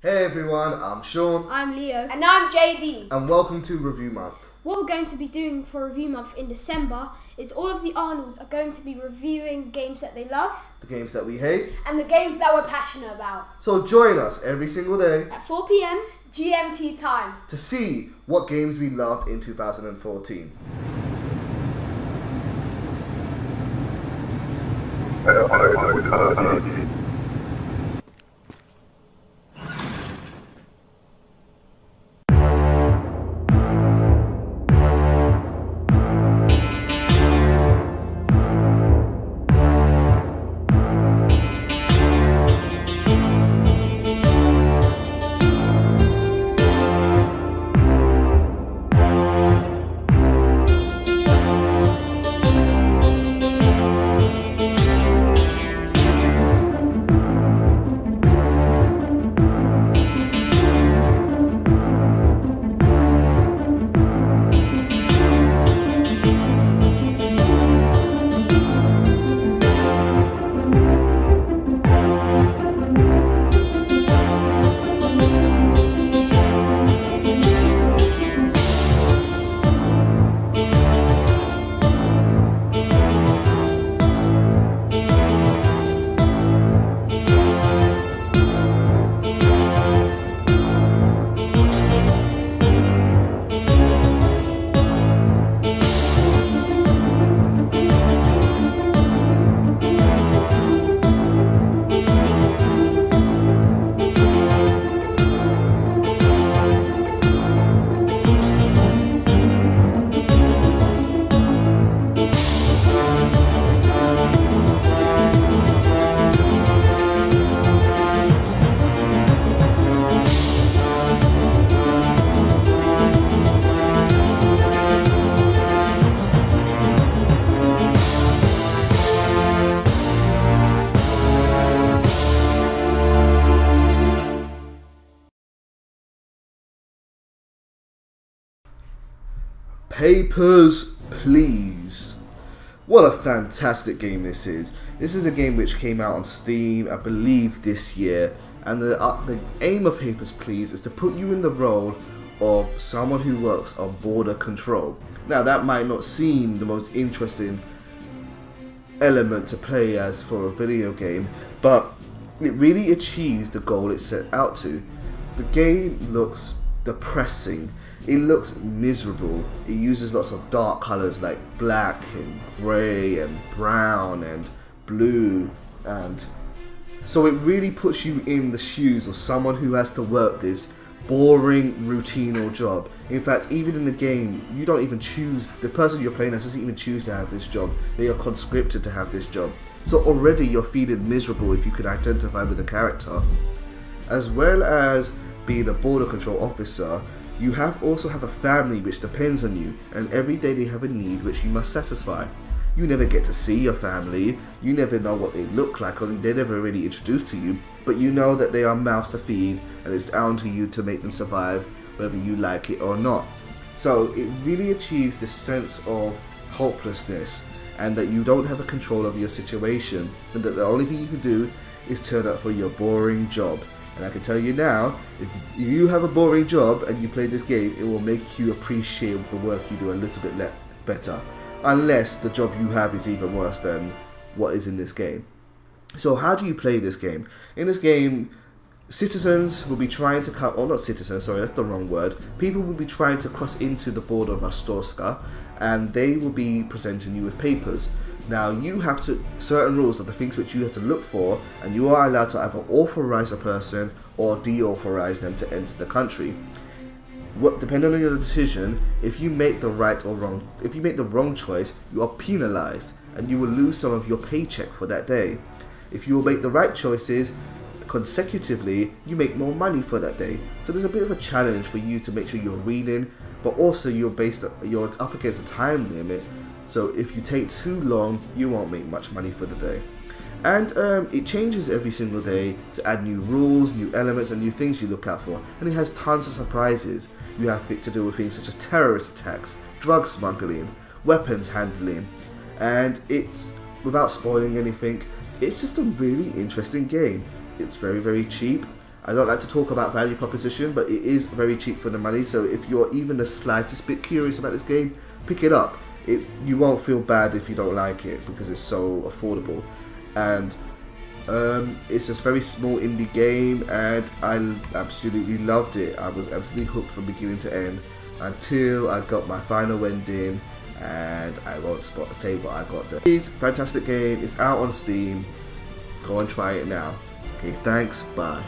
Hey everyone, I'm Sean. I'm Leo. And I'm JD. And welcome to Review Month. What we're going to be doing for Review Month in December is all of the Arnolds are going to be reviewing games that they love. The games that we hate. And the games that we're passionate about. So join us every single day At 4 PM GMT time. to see what games we loved in 2014. Papers, Please. What a fantastic game this is. This is a game which came out on Steam, I believe, this year. And the aim of Papers, Please is to put you in the role of someone who works on border control. Now that might not seem the most interesting element to play as for a video game, but it really achieves the goal it set out to. The game looks depressing. It looks miserable. It uses lots of dark colors like black and grey and brown and blue, and so it really puts you in the shoes of someone who has to work this boring routine job. In fact, even in the game, you don't even choose, the person you're playing as doesn't even choose to have this job. They are conscripted to have this job. So already you're feeling miserable if you could identify with the character. As well as being a border control officer, you also have a family which depends on you, and every day they have a need which you must satisfy. You never get to see your family, you never know what they look like, or they're never really introduced to you, but you know that they are mouths to feed, and it's down to you to make them survive, whether you like it or not. So it really achieves this sense of hopelessness, and that you don't have a control over your situation, and that the only thing you can do is turn up for your boring job. And I can tell you now, if you have a boring job and you play this game, it will make you appreciate the work you do a little bit better. Unless the job you have is even worse than what is in this game. So how do you play this game? In this game, citizens will be trying to come, or not citizens, sorry, that's the wrong word. People will be trying to cross into the border of Astorska, and they will be presenting you with papers. Now you have certain rules of the things which you have to look for, and you are allowed to either authorize a person or deauthorize them to enter the country. Depending on your decision, if you make the wrong choice, you are penalized and you will lose some of your paycheck for that day. If you will make the right choices consecutively, you make more money for that day. So there's a bit of a challenge for you to make sure you're reading, but also you're up against a time limit. So if you take too long, you won't make much money for the day. And it changes every single day to add new rules, new elements, and new things you look out for. And it has tons of surprises. You have to do with things such as terrorist attacks, drug smuggling, weapons handling, and it's, without spoiling anything, it's just a really interesting game. It's very, very cheap. I don't like to talk about value proposition, but it is very cheap for the money. So if you're even the slightest bit curious about this game, pick it up. You won't feel bad if you don't like it because it's so affordable. And it's a very small indie game, and I absolutely loved it. I was absolutely hooked from beginning to end until I got my final ending, and I won't say what I got there. It's a fantastic game. It's out on Steam. Go and try it now. Okay, thanks. Bye.